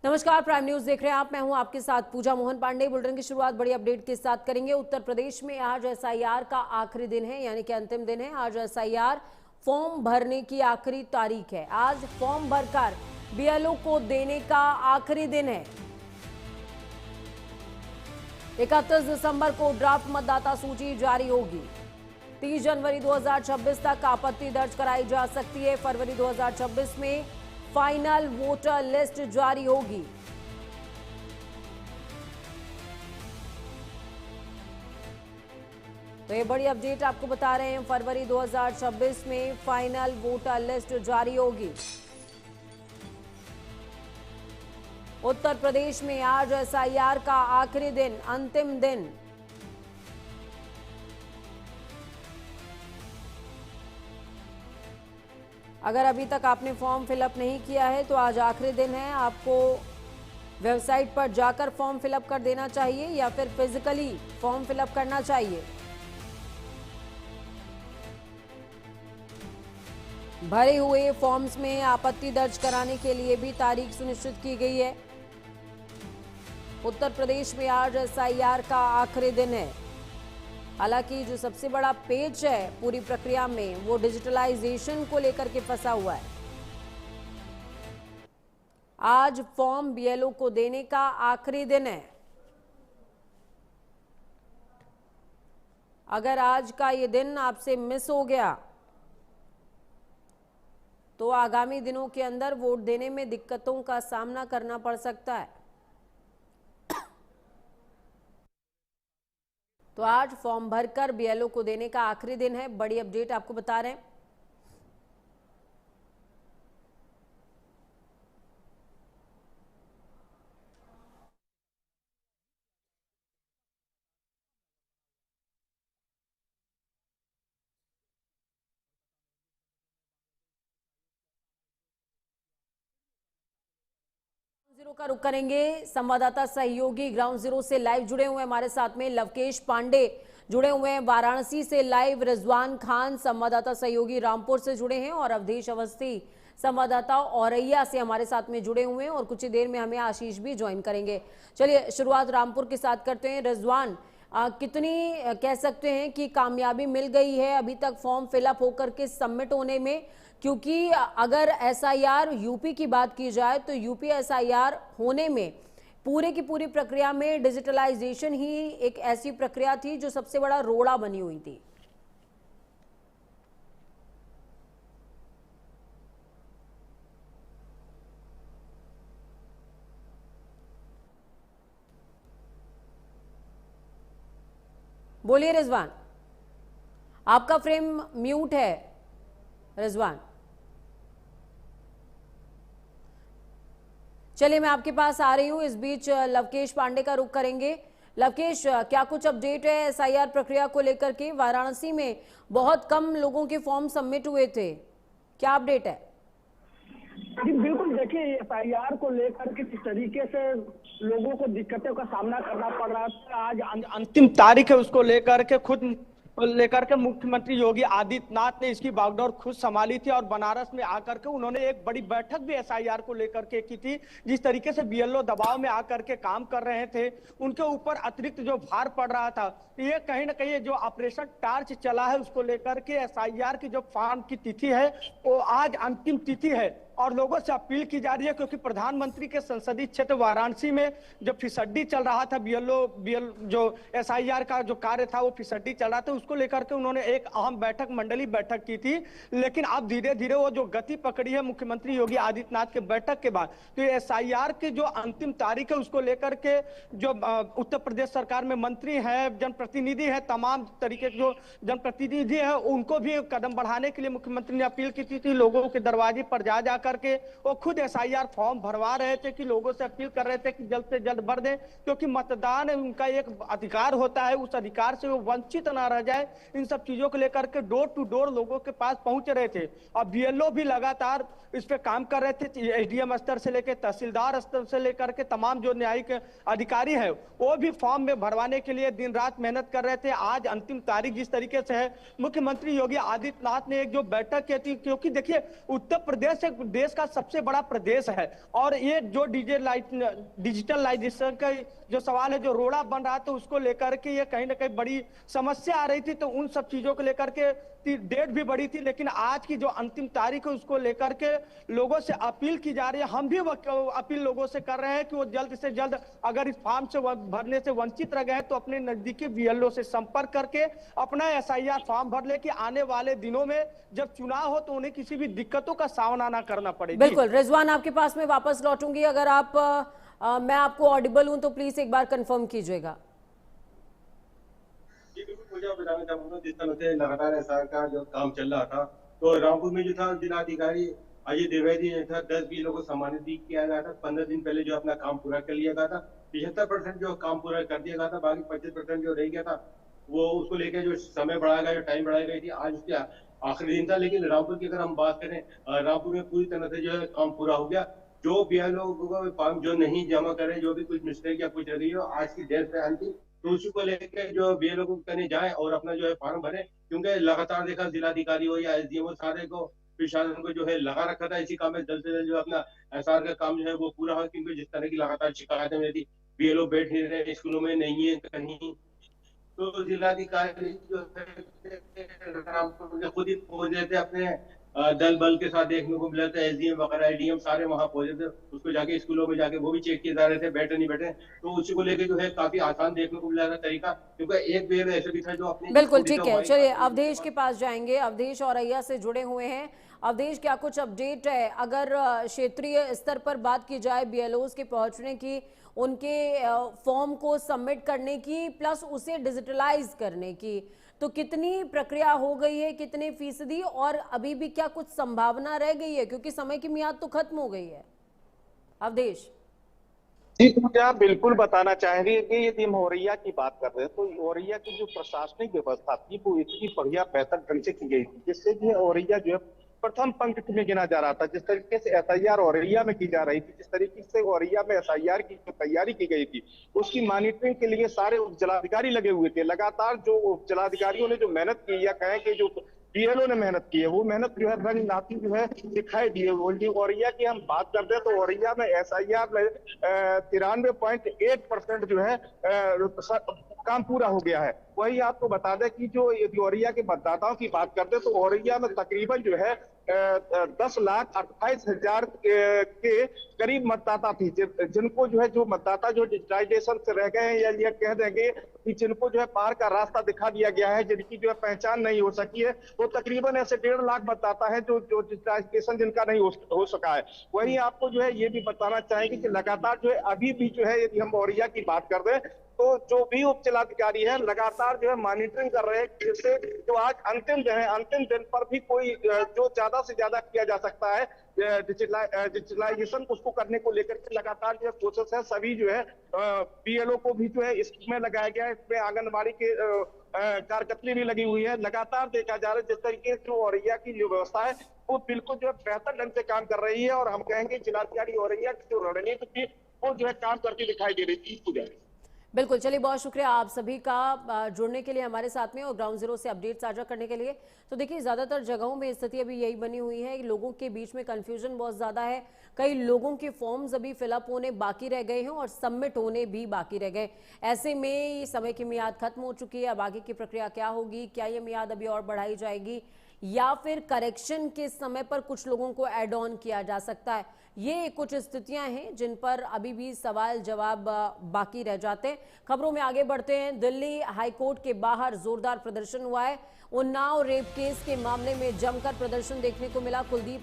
नमस्कार, prime news देख रहे हैं आप। मैं हूं आपके साथ पूजा मोहन पांडे। बुलेटिन की शुरुआत बड़ी अपडेट के साथ करेंगे। उत्तर प्रदेश में आज एसआईआर का आखिरी दिन है, यानी कि अंतिम दिन है। आज एसआईआर फॉर्म भरने की आखिरी तारीख है। आज फॉर्म भरकर बीएलओ को देने का आखिरी दिन है। 31 दिसंबर को ड्राफ्ट मतदाता सूची जारी होगी। 30 जनवरी 2026 तक आपत्ति दर्ज कराई जा सकती है। फरवरी 2026 में फाइनल वोटर लिस्ट जारी होगी। तो ये बड़ी अपडेट आपको बता रहे हैं। फरवरी 2026 में फाइनल वोटर लिस्ट जारी होगी। उत्तर प्रदेश में आज एसआईआर का आखिरी दिन, अंतिम दिन। अगर अभी तक आपने फॉर्म फिलअप नहीं किया है तो आज आखिरी दिन है। आपको वेबसाइट पर जाकर फॉर्म फिलअप कर देना चाहिए या फिर फिजिकली फॉर्म फिलअप करना चाहिए। भरे हुए फॉर्म्स में आपत्ति दर्ज कराने के लिए भी तारीख सुनिश्चित की गई है। उत्तर प्रदेश में आज एसआईआर का आखिरी दिन है। हालांकि जो सबसे बड़ा पेच है पूरी प्रक्रिया में, वो डिजिटलाइजेशन को लेकर के फंसा हुआ है। आज फॉर्म बीएलओ को देने का आखिरी दिन है। अगर आज का ये दिन आपसे मिस हो गया तो आगामी दिनों के अंदर वोट देने में दिक्कतों का सामना करना पड़ सकता है। तो आज फॉर्म भरकर बीएलओ को देने का आखिरी दिन है। बड़ी अपडेट आपको बता रहे हैं। जीरो का रुख करेंगे। संवाददाता सहयोगी ग्राउंड जीरो से लाइव जुड़े हुए हैं हमारे साथ में लवकेश पांडे जुड़े हुए हैं। वाराणसी से लाइव रिजवान खान संवाददाता सहयोगी रामपुर से जुड़े हैं और अवधेश अवस्थी संवाददाता औरैया से हमारे साथ में जुड़े हुए हैं और कुछ ही देर में हमें आशीष भी ज्वाइन करेंगे। चलिए शुरुआत रामपुर के साथ करते हैं। रिजवान, कितनी कह सकते हैं कि कामयाबी मिल गई है अभी तक फॉर्म फिलअप होकर के सबमिट होने में? क्योंकि अगर एसआईआर यूपी की बात की जाए तो यूपी एसआईआर होने में पूरे की पूरी प्रक्रिया में डिजिटलाइजेशन ही एक ऐसी प्रक्रिया थी जो सबसे बड़ा रोड़ा बनी हुई थी। बोलिए रिजवान, आपका फ्रेम म्यूट है। रिजवान, चलिए मैं आपके पास आ रही हूं। इस बीच लवकेश पांडे का रुख करेंगे। लवकेश, क्या कुछ अपडेट है एसआईआर प्रक्रिया को लेकर के? वाराणसी में बहुत कम लोगों के फॉर्म सबमिट हुए थे, क्या अपडेट है? जी बिल्कुल, देखिए एसआईआर को लेकर के जिस तरीके से लोगों को दिक्कतों का सामना करना पड़ रहा था, आज अंतिम तारीख है, उसको लेकर के मुख्यमंत्री योगी आदित्यनाथ ने इसकी बागडोर खुद संभाली थी और बनारस में आकर के उन्होंने एक बड़ी बैठक भी एसआईआर को लेकर के की थी। जिस तरीके से बीएलओ दबाव में आकर के काम कर रहे थे, उनके ऊपर अतिरिक्त जो भार पड़ रहा था, ये कहीं ना कहीं जो ऑपरेशन टार्च चला है उसको लेकर के एसआईआर की जो फॉर्म की तिथि है वो आज अंतिम तिथि है और लोगों से अपील की जा रही है। क्योंकि प्रधानमंत्री के संसदीय क्षेत्र वाराणसी में जो फिसड्डी चल रहा था, बीएल जो एसआईआर का जो कार्य था वो फिसड्डी चल रहा था, उसको लेकर के उन्होंने एक अहम मंडलीय बैठक की थी। लेकिन अब धीरे धीरे वो जो गति पकड़ी है मुख्यमंत्री योगी आदित्यनाथ के बैठक के बाद, तो एसआईआर की जो अंतिम तारीख है उसको लेकर के जो उत्तर प्रदेश सरकार में मंत्री है, जनप्रतिनिधि है, तमाम तरीके के जो जनप्रतिनिधि है, उनको भी कदम बढ़ाने के लिए मुख्यमंत्री ने अपील की थी। लोगों के दरवाजे पर जा करके वो खुद एसआईआर फॉर्म भरवा रहे थे कि लोगों से अपील कर रहे थे कि जल्द से जल्द भर दें, क्योंकि मतदान उनका एक अधिकार होता है, उस अधिकार से वो वंचित ना रह जाए। इन सब चीजों को लेकर के डोर टू डोर लोगों के पास पहुंच रहे थे और बीएलओ भी लगातार इस पे काम कर रहे थे। एसडीएम स्तर से लेकर तहसीलदार स्तर से लेकर के तमाम जो न्यायिक अधिकारी है वो भी फॉर्म में भरवाने के लिए दिन रात मेहनत कर रहे थे। आज अंतिम तारीख जिस तरीके से है, मुख्यमंत्री योगी आदित्यनाथ ने एक जो बैठक की थी, क्योंकि देखिए उत्तर प्रदेश एक देश का सबसे बड़ा प्रदेश है। और ये जो डिजिटलाइजेशन का जो सवाल है, जो रोड़ा बन रहा था, उसको लेकर के ये कहीं ना कहीं बड़ी समस्या आ रही थी। तो उन सब चीजों को लेकर के डेट भी बड़ी थी, लेकिन आज की जो अंतिम तारीख है उसको लेकर के लोगों से अपील की जा रही है। हम भी अपील लोगों से कर रहे हैं कि वो जल्द से जल्द, अगर इस फॉर्म से भरने से वंचित रह गए तो अपने नजदीकी बीएलओ से संपर्क करके अपना एसआईआर फॉर्म भर ले, कि आने वाले दिनों में जब चुनाव हो तो उन्हें किसी भी दिक्कतों का सामना ना करना पड़े। बिल्कुल रिजवान, आपके पास में वापस लौटूंगी। अगर आप मैं आपको ऑडिबल हूं तो प्लीज एक बार कंफर्म कीजिएगा। जी बिल्कुल, मुझे आप बताना चाहूंगा, जिस तरह से लगातार एसआर का जो काम चल रहा था, तो रामपुर में जो था जिलाधिकारी अजय द्विवेदी ने था 10 बीएलओ को सम्मानित भी किया गया था। 15 दिन पहले जो अपना काम पूरा कर लिया गया था, 75% जो काम पूरा कर दिया गया था, बाकी 25% जो रह गया था वो उसको लेकर जो समय बढ़ाया गया, जो टाइम बढ़ाई गई थी, आज उसके आखिरी दिन था। लेकिन रामपुर की अगर हम बात करें, रामपुर में पूरी तरह से जो है काम पूरा हो गया। जो बीएलओ को फॉर्म जो नहीं जमा करे, जो भी कुछ मिस्टेक या कुछ रही हो, आज की डेट पे अंतिम, तो उसी को लेकर जो बीएलओ को करने जाए और अपना जो है फॉर्म भरे, क्योंकि लगातार देखा जिलाधिकारी हो या एसडीएम हो, सारे को प्रशासन को जो है लगा रखा था इसी काम में जल्द से जल्द जो अपना एसआर का काम जो है वो पूरा हो, क्योंकि जिस तरह की लगातार शिकायतें मिली थी, बीएलओ बैठ नहीं रहे, स्कूलों में नहीं है कहीं, तो जिलाधिकारी जो है रामपुर के खुद ही पहुंच रहे थे अपने दल बल के साथ, देखने को मिला था एसडीएम वगैरह एडीएम सारे वहां पहुंचे थे, उसको जाके स्कूलों में जाके वो भी चेक किए जा रहे थे बैठे नहीं बैठे। तो उसी को लेके जो है काफी आसान देखने को मिला था तरीका, क्योंकि एक बेर ऐसे भी था जो अपने बिल्कुल ठीक है। चलिए अवधेश के पास जाएंगे। अवधेश औरैया से जुड़े हुए हैं। अवधेश, क्या कुछ अपडेट है? अगर क्षेत्रीय स्तर पर बात की जाए बीएलओस के पहुंचने की, उनके फॉर्म को सबमिट करने की, प्लस उसे डिजिटलाइज करने की, तो कितनी प्रक्रिया हो गई है, कितने फीसदी, और अभी भी क्या कुछ संभावना रह गई है? क्योंकि समय की मियाद तो खत्म हो गई है। अवधेश जी, तो क्या बिल्कुल बताना चाहेंगे कि यदि हम औरैया की बात कर रहे हैं तो औरैया की जो प्रशासनिक व्यवस्था थी वो इतनी बढ़िया बेहतर ढंग से की गई थी, जिससे कि औरैया जो है प्रथम पंक्ति में गिना जा रहा था। जिस तरीके से एसआईआर औरैया में की जा रही थी, जिस तरीके से औरैया में एसआईआर की जो तैयारी की गई थी, उसकी मॉनिटरिंग के लिए सारे उप जिलाधिकारी लगे हुए थे। लगातार जो उप जिलाधिकारियों ने जो मेहनत की, या कहें कि जो बीएलओ ने मेहनत की है, वो मेहनत जो है रंग लाती जो है दिखाई दी है। औरैया की हम बात करते हैं तो औरैया में एसआईआर में 93.8% जो है काम पूरा हो गया है। वही आपको बता दें कि जो औरैया के मतदाताओं की बात करते हैं तो औरैया में तकरीबन जो है 10,28,000 के करीब मतदाता थी, जिनको जो है जो मतदाता जो डिजिटाइजेशन से रह गए हैं, या ये कह देंगे कि जिनको जो है पार का रास्ता दिखा दिया गया है, जिनकी जो है पहचान नहीं हो सकी है, वो तकरीबन ऐसे 1.5 लाख मतदाता है जो डिजिटाइजेशन जिनका नहीं हो सका है। वहीं आपको जो है ये भी बताना चाहेंगे कि लगातार जो है अभी भी जो है, यदि हम औरैया की बात कर रहे हैं तो जो भी उप जिलाधिकारी है लगातार जो है मॉनिटरिंग कर रहे हैं, जिससे जो आज अंतिम दिन है, अंतिम दिन पर भी कोई जो ज्यादा से ज्यादा किया जा सकता है डिजिटलाइजेशन, उसको करने को लेकर के लगातार जो है कोशिश है। सभी जो है बीएलओ को भी जो है इसमें लगाया गया है, इसमें आंगनबाड़ी के कार्यकर्ता भी लगी हुई है। लगातार देखा जा रहा है जिस तरीके से जो औरैया की जो व्यवस्था है वो बिल्कुल जो है बेहतर ढंग से काम कर रही है, और हम कहेंगे जिलाधिकारी औरैया की जो रणनीति थी वो जो है काम करती दिखाई दे रही थी। बिल्कुल, चलिए बहुत शुक्रिया आप सभी का जुड़ने के लिए हमारे साथ में और ग्राउंड जीरो से अपडेट साझा करने के लिए। तो देखिए, ज़्यादातर जगहों में स्थिति अभी यही बनी हुई है, लोगों के बीच में कंफ्यूजन बहुत ज़्यादा है। कई लोगों के फॉर्म्स अभी फिलअप होने बाकी रह गए हैं और सबमिट होने भी बाकी रह गए। ऐसे में ये समय की मियाद खत्म हो चुकी है। अब आगे की प्रक्रिया क्या होगी? क्या ये मियाद अभी और बढ़ाई जाएगी, या फिर करेक्शन के समय पर कुछ लोगों को ऐड ऑन किया जा सकता है? ये कुछ स्थितियां हैं जिन पर अभी भी सवाल जवाब बाकी रह जाते हैं। खबरों में आगे बढ़ते हैं। दिल्ली हाईकोर्ट के बाहर जोरदार प्रदर्शन हुआ है। उन्नाव रेप केस के मामले में जमकर प्रदर्शन देखने को मिला। कुलदीप